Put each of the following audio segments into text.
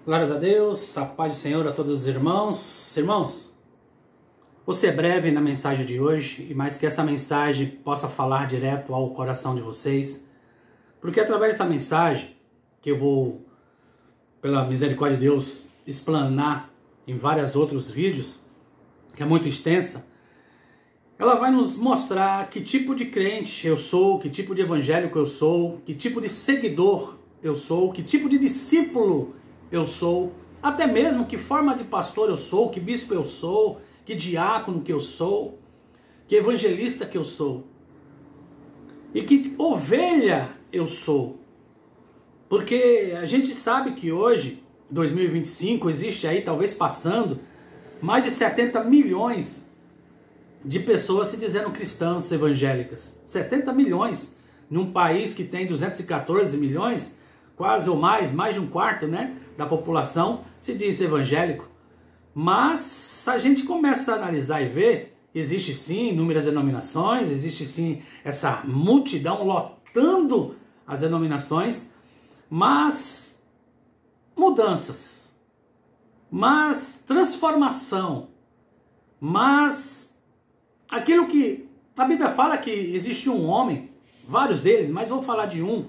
Glórias a Deus, a paz do Senhor a todos os irmãos. Irmãos, vou ser breve na mensagem de hoje, mas que essa mensagem possa falar direto ao coração de vocês, porque através dessa mensagem, que eu vou, pela misericórdia de Deus, explanar em vários outros vídeos, que é muito extensa, ela vai nos mostrar que tipo de crente eu sou, que tipo de evangélico eu sou, que tipo de seguidor eu sou, que tipo de discípulo eu sou, até mesmo que forma de pastor eu sou, que bispo eu sou, que diácono que eu sou, que evangelista que eu sou, e que ovelha eu sou. Porque a gente sabe que hoje, 2025, existe aí, talvez passando, mais de 70 milhões de pessoas se dizendo cristãs evangélicas. 70 milhões num país que tem 214 milhões, quase ou mais de um quarto, né, da população se diz evangélico. Mas a gente começa a analisar e ver, existe sim inúmeras denominações, existe sim essa multidão lotando as denominações, mas mudanças, mas transformação, mas aquilo que a Bíblia fala que existiu um homem, vários deles, mas vou falar de um,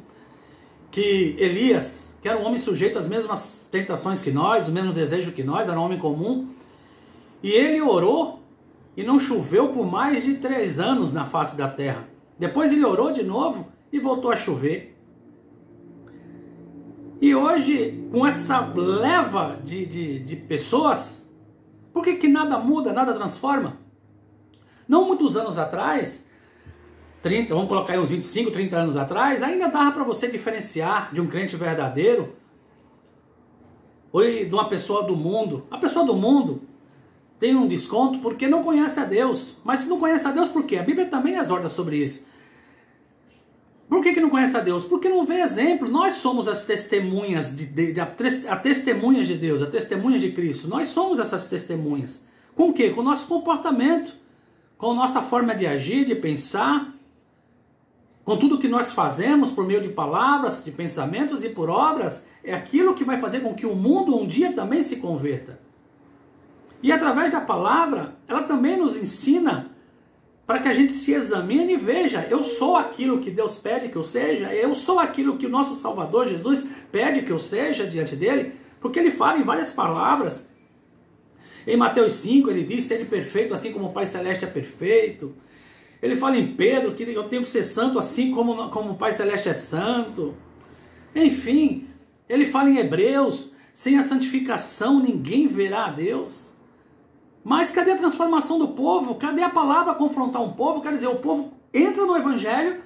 que Elias, que era um homem sujeito às mesmas tentações que nós, o mesmo desejo que nós, era um homem comum, e ele orou e não choveu por mais de 3 anos na face da terra. Depois ele orou de novo e voltou a chover. E hoje, com essa leva de pessoas, por que nada muda, nada transforma? Não muitos anos atrás, 30, vamos colocar aí uns 25, 30 anos atrás, ainda dava para você diferenciar de um crente verdadeiro ou de uma pessoa do mundo. A pessoa do mundo tem um desconto porque não conhece a Deus. Mas não conhece a Deus por quê? A Bíblia também exorta sobre isso. Por que não conhece a Deus? Porque não vê exemplo. Nós somos as testemunhas, a testemunhas de Deus, a testemunhas de Cristo. Nós somos essas testemunhas. Com o quê? Com o nosso comportamento, com a nossa forma de agir, de pensar, com tudo que nós fazemos por meio de palavras, de pensamentos e por obras, é aquilo que vai fazer com que o mundo um dia também se converta. E através da palavra, ela também nos ensina para que a gente se examine e veja, eu sou aquilo que Deus pede que eu seja, eu sou aquilo que o nosso Salvador Jesus pede que eu seja diante dele, porque ele fala em várias palavras. Em Mateus 5 ele diz, sede perfeito assim como o Pai Celeste é perfeito. Ele fala em Pedro que eu tenho que ser santo assim como o Pai Celeste é santo. Enfim, ele fala em Hebreus, sem a santificação ninguém verá a Deus. Mas cadê a transformação do povo? Cadê a palavra confrontar um povo? Quer dizer, o povo entra no Evangelho,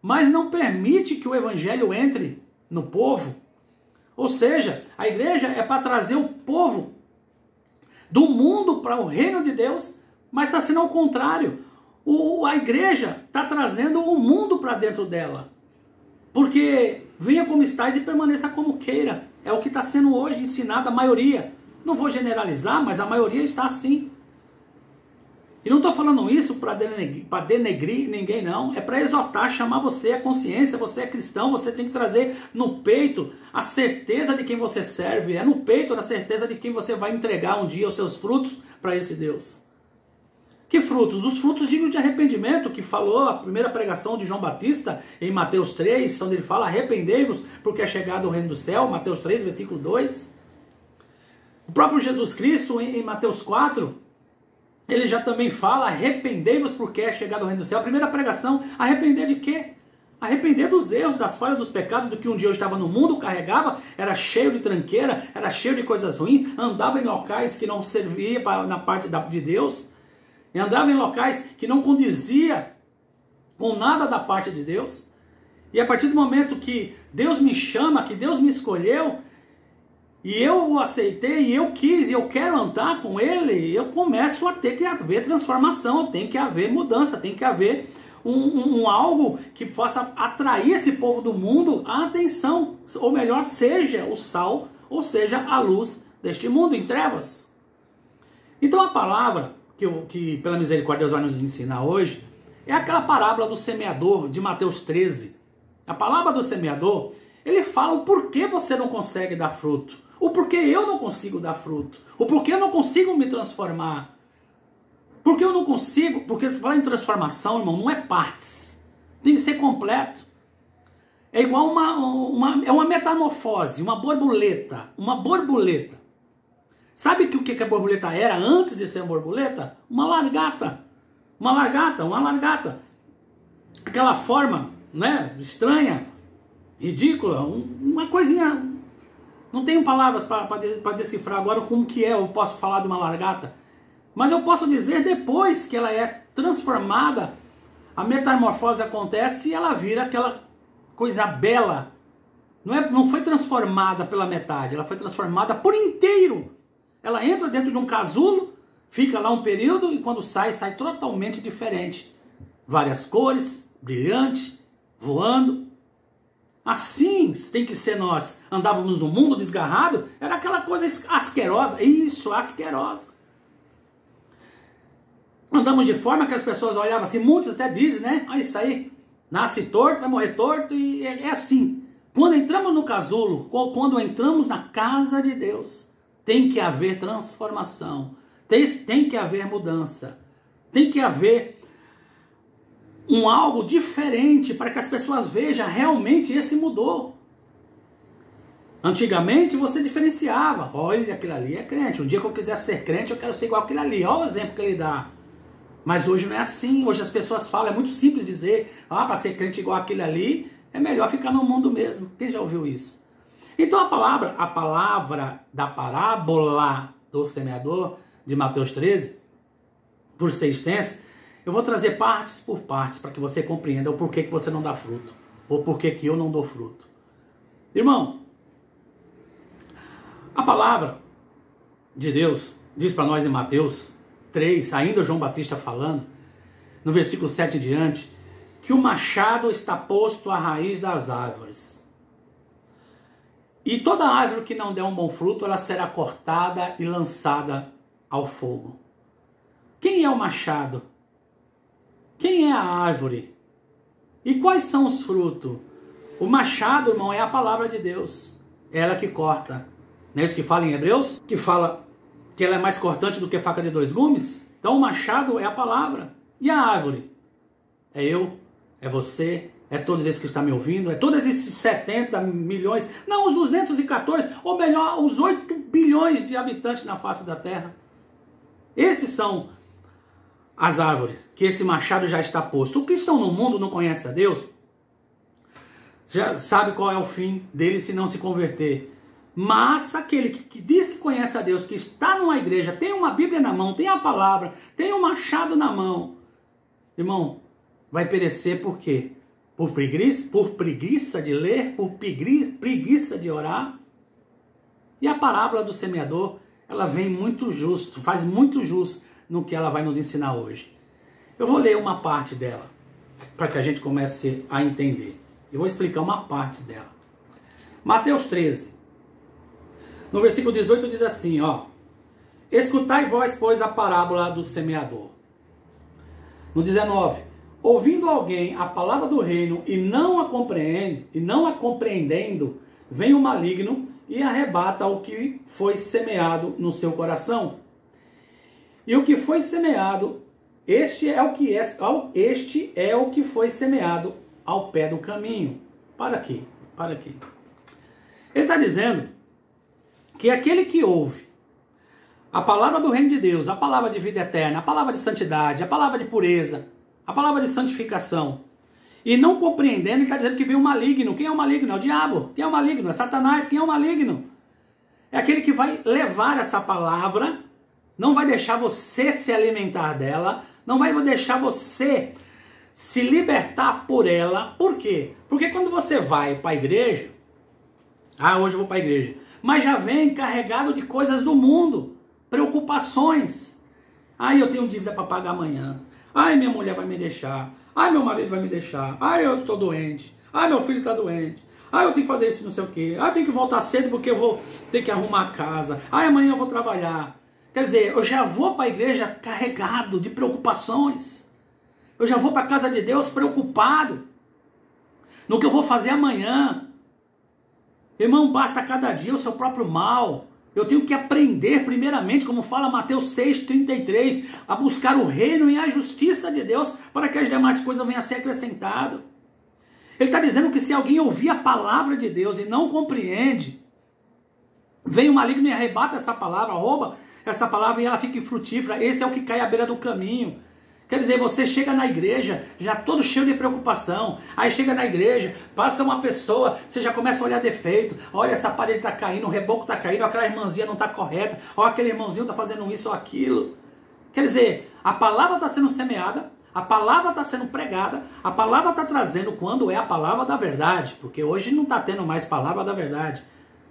mas não permite que o Evangelho entre no povo. Ou seja, a igreja é para trazer o povo do mundo para o reino de Deus, mas está sendo ao contrário. A igreja está trazendo o mundo para dentro dela. Porque venha como estás e permaneça como queira. É o que está sendo hoje ensinado a maioria. Não vou generalizar, mas a maioria está assim. E não estou falando isso para denegrir ninguém, não. É para exortar, chamar você à consciência. Você é cristão, você tem que trazer no peito a certeza de quem você serve. É no peito a certeza de quem você vai entregar um dia os seus frutos para esse Deus. Que frutos? Os frutos dignos de arrependimento, que falou a primeira pregação de João Batista em Mateus 3, onde ele fala, arrependei-vos porque é chegado o reino do céu, Mateus 3, versículo 2. O próprio Jesus Cristo, em Mateus 4, ele já também fala, arrependei-vos porque é chegado o reino do céu. A primeira pregação, arrepender de quê? Arrepender dos erros, das falhas, dos pecados, do que um dia eu estava no mundo, carregava, era cheio de tranqueira, era cheio de coisas ruins, andava em locais que não servia na parte de Deus, e andava em locais que não condizia com nada da parte de Deus. E a partir do momento que Deus me chama, que Deus me escolheu, e eu o aceitei, e eu quis, e eu quero andar com Ele, eu começo a ter que haver transformação, tem que haver mudança, tem que haver algo que possa atrair esse povo do mundo à atenção, ou melhor, seja o sal, ou seja a luz deste mundo em trevas. Então a palavra que pela misericórdia Deus vai nos ensinar hoje, é aquela parábola do semeador de Mateus 13. A palavra do semeador, ele fala o porquê você não consegue dar fruto. O porquê eu não consigo dar fruto. O porquê eu não consigo me transformar. Porque eu não consigo, porque falar em transformação, irmão, não é partes. Tem que ser completo. É igual uma metamorfose, uma borboleta. Uma borboleta. Sabe o que a borboleta era antes de ser uma borboleta? Uma largata. Uma largata. Aquela forma, né, estranha, ridícula, uma coisinha. Não tenho palavras para decifrar agora como que é, eu posso falar de uma largata. Mas eu posso dizer depois que ela é transformada, a metamorfose acontece e ela vira aquela coisa bela. Não foi transformada pela metade, ela foi transformada por inteiro. Ela entra dentro de um casulo, fica lá um período e quando sai totalmente diferente. Várias cores, brilhante, voando. Assim tem que ser nós. Andávamos no mundo desgarrado, era aquela coisa asquerosa. Isso, asquerosa. Andamos de forma que as pessoas olhavam assim, muitos até dizem, né? Ah, isso aí, nasce torto, vai morrer torto, e é assim. Quando entramos no casulo, quando entramos na casa de Deus, tem que haver transformação, tem que haver mudança, tem que haver algo diferente para que as pessoas vejam realmente esse mudou. Antigamente você diferenciava, olha, aquele ali é crente, um dia que eu quiser ser crente eu quero ser igual aquele ali, olha o exemplo que ele dá. Mas hoje não é assim, hoje as pessoas falam, é muito simples dizer, para ser crente igual aquele ali, é melhor ficar no mundo mesmo. Quem já ouviu isso? Então a palavra da parábola do semeador, de Mateus 13, por ser extensa, eu vou trazer partes por partes, para que você compreenda o porquê que você não dá fruto, ou porquê que eu não dou fruto. Irmão, a palavra de Deus diz para nós em Mateus 3, ainda João Batista falando, no versículo 7 em diante, que o machado está posto à raiz das árvores. E toda árvore que não der um bom fruto, ela será cortada e lançada ao fogo. Quem é o machado? Quem é a árvore? E quais são os frutos? O machado, irmão, é a palavra de Deus. É ela que corta. Não é isso que fala em Hebreus? Que fala que ela é mais cortante do que faca de dois gumes? Então o machado é a palavra. E a árvore? É eu, é você, é todos esses que estão me ouvindo, é todos esses 70 milhões, não, os 214, ou melhor, os 8 bilhões de habitantes na face da terra. Esses são as árvores, que esse machado já está posto. Os que estão no mundo não conhecem a Deus, já sabe qual é o fim dele se não se converter. Mas aquele que diz que conhece a Deus, que está numa igreja, tem uma Bíblia na mão, tem a palavra, tem um machado na mão, irmão, vai perecer por quê? Por preguiça de ler, por preguiça de orar. E a parábola do semeador, ela vem muito justo, faz muito justo no que ela vai nos ensinar hoje. Eu vou ler uma parte dela, para que a gente comece a entender. Eu vou explicar uma parte dela. Mateus 13. No versículo 18 diz assim, ó: escutai vós, pois, a parábola do semeador. No 19, ouvindo alguém a palavra do reino e não a compreendendo, vem o maligno e arrebata o que foi semeado no seu coração. E o que foi semeado, este é o que foi semeado ao pé do caminho. Para aqui. Ele está dizendo que aquele que ouve a palavra do reino de Deus, a palavra de vida eterna, a palavra de santidade, a palavra de pureza, a palavra de santificação, e não compreendendo, ele está dizendo que vem o maligno. Quem é o maligno? É o diabo. Quem é o maligno? É Satanás. Quem é o maligno? É aquele que vai levar essa palavra, não vai deixar você se alimentar dela, não vai deixar você se libertar por ela. Por quê? Porque quando você vai para a igreja, hoje eu vou para a igreja, mas já vem carregado de coisas do mundo, preocupações. Eu tenho dívida para pagar amanhã. Minha mulher vai me deixar. Meu marido vai me deixar. Eu estou doente. Meu filho está doente. Eu tenho que fazer isso, não sei o quê. Eu tenho que voltar cedo porque eu vou ter que arrumar a casa. Amanhã eu vou trabalhar. Quer dizer, eu já vou para a igreja carregado de preocupações. Eu já vou para a casa de Deus preocupado no que eu vou fazer amanhã. Irmão, basta cada dia o seu próprio mal. Eu tenho que aprender, primeiramente, como fala Mateus 6,33, a buscar o reino e a justiça de Deus, para que as demais coisas venham a ser acrescentadas. Ele está dizendo que se alguém ouvir a palavra de Deus e não compreende, vem o maligno e arrebata essa palavra, rouba essa palavra e ela fica infrutífera. Esse é o que cai à beira do caminho. Quer dizer, você chega na igreja já todo cheio de preocupação, aí chega na igreja, passa uma pessoa, você já começa a olhar defeito, olha, essa parede está caindo, o reboco está caindo, aquela irmãzinha não está correta, olha, aquele irmãozinho está fazendo isso ou aquilo. Quer dizer, a palavra está sendo semeada, a palavra está sendo pregada, a palavra está trazendo quando é a palavra da verdade, porque hoje não está tendo mais palavra da verdade,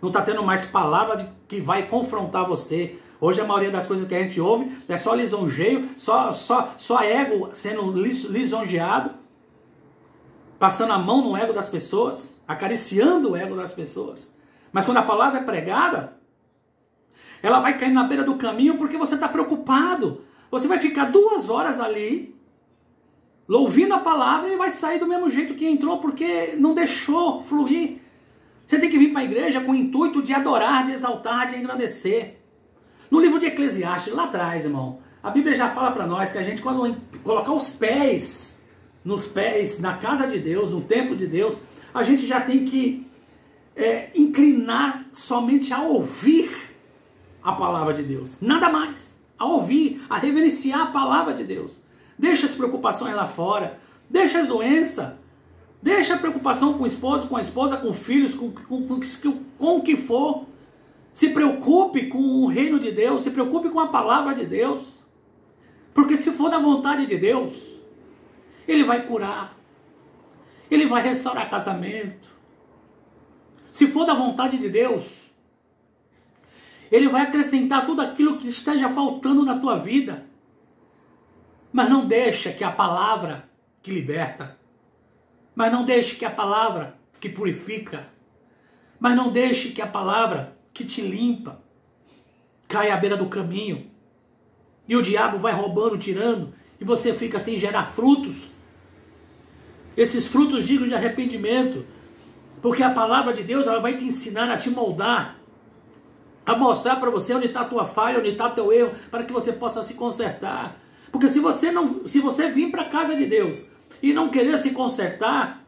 não está tendo mais palavra que vai confrontar você. Hoje a maioria das coisas que a gente ouve é só lisonjeio, só ego sendo lisonjeado, passando a mão no ego das pessoas, acariciando o ego das pessoas. Mas quando a palavra é pregada, ela vai cair na beira do caminho porque você está preocupado. Você vai ficar 2 horas ali, ouvindo a palavra e vai sair do mesmo jeito que entrou porque não deixou fluir. Você tem que vir para a igreja com o intuito de adorar, de exaltar, de engrandecer. No livro de Eclesiastes, lá atrás, irmão, a Bíblia já fala para nós que a gente, quando colocar os pés na casa de Deus, no templo de Deus, a gente já tem que inclinar somente a ouvir a palavra de Deus. Nada mais. A ouvir, a reverenciar a palavra de Deus. Deixa as preocupações lá fora, deixa as doenças, deixa a preocupação com o esposo, com a esposa, com filhos, com o que for. Se preocupe com o reino de Deus, se preocupe com a palavra de Deus. Porque se for da vontade de Deus, Ele vai curar. Ele vai restaurar casamento. Se for da vontade de Deus, Ele vai acrescentar tudo aquilo que esteja faltando na tua vida. Mas não deixa que a palavra que liberta, mas não deixe que a palavra que purifica, mas não deixe que a palavra que te limpa caia à beira do caminho. E o diabo vai roubando, tirando, e você fica sem gerar frutos. Esses frutos dignos de arrependimento. Porque a palavra de Deus, ela vai te ensinar a te moldar, a mostrar para você onde está a tua falha, onde está o teu erro, para que você possa se consertar. Porque se você vir para a casa de Deus e não querer se consertar,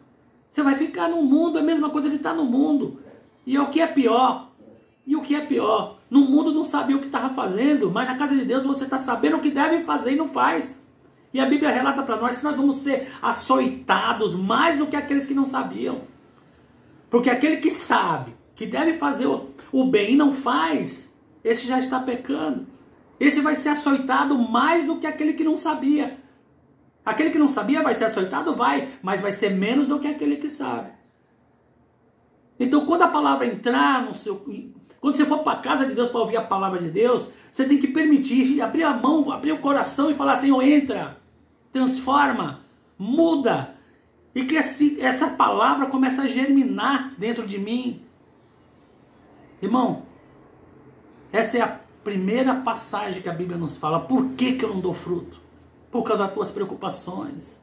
você vai ficar no mundo, é a mesma coisa de estar no mundo. E o que é pior, no mundo não sabia o que estava fazendo, mas na casa de Deus você está sabendo o que deve fazer e não faz. E a Bíblia relata para nós que nós vamos ser açoitados mais do que aqueles que não sabiam. Porque aquele que sabe que deve fazer o bem e não faz, esse já está pecando. Esse vai ser açoitado mais do que aquele que não sabia. Aquele que não sabia vai ser açoitado? Vai, mas vai ser menos do que aquele que sabe. Então quando a palavra entrar no seu... Quando você for para a casa de Deus para ouvir a palavra de Deus, você tem que permitir, abrir a mão, abrir o coração e falar: Senhor, entra, transforma, muda. E que essa palavra comece a germinar dentro de mim. Irmão, essa é a primeira passagem que a Bíblia nos fala. Por que eu não dou fruto? Por causa das tuas preocupações.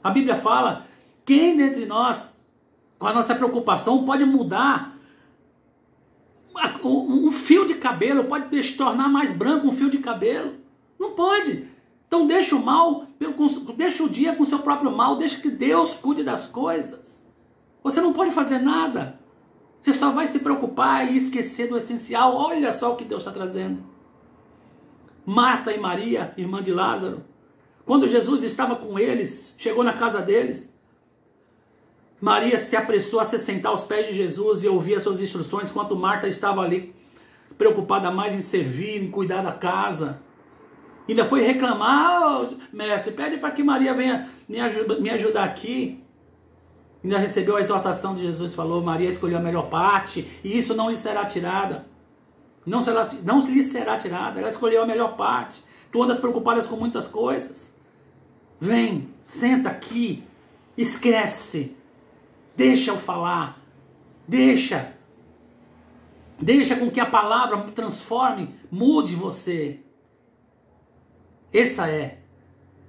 A Bíblia fala: quem dentre nós, com a nossa preocupação, pode mudar um fio de cabelo, pode se tornar mais branco um fio de cabelo? Não pode. Então deixa o mal, deixa o dia com o seu próprio mal, deixa que Deus cuide das coisas. Você não pode fazer nada. Você só vai se preocupar e esquecer do essencial. Olha só o que Deus está trazendo. Marta e Maria, irmã de Lázaro, quando Jesus estava com eles, chegou na casa deles, Maria se apressou a se sentar aos pés de Jesus e ouvir as suas instruções, enquanto Marta estava ali preocupada mais em servir, em cuidar da casa. Ainda foi reclamar: mestre, pede para que Maria venha me ajudar aqui. Ainda recebeu a exortação de Jesus, falou: Maria escolheu a melhor parte, e isso não lhe será tirada. Não lhe será tirada, ela escolheu a melhor parte. Tu andas preocupada com muitas coisas. Vem, senta aqui, esquece. Deixa eu falar. Deixa com que a palavra transforme, mude você. Essa é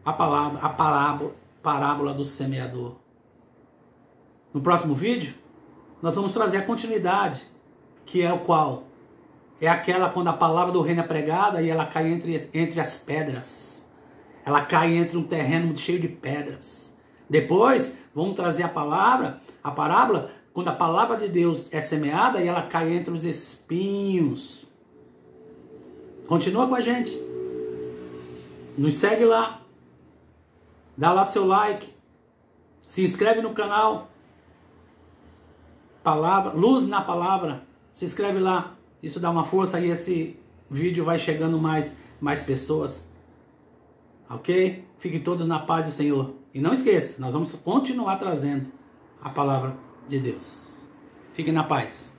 a parábola do semeador. No próximo vídeo, nós vamos trazer a continuidade, que é o qual? É aquela quando a palavra do reino é pregada e ela cai entre as pedras. Ela cai entre um terreno cheio de pedras. Depois, vamos trazer a parábola, quando a palavra de Deus é semeada e ela cai entre os espinhos. Continua com a gente. Nos segue lá. Dá lá seu like. Se inscreve no canal. Luz na palavra. Se inscreve lá. Isso dá uma força e esse vídeo vai chegando mais pessoas. Ok? Fiquem todos na paz do Senhor. E não esqueça, nós vamos continuar trazendo a palavra de Deus. Fiquem na paz.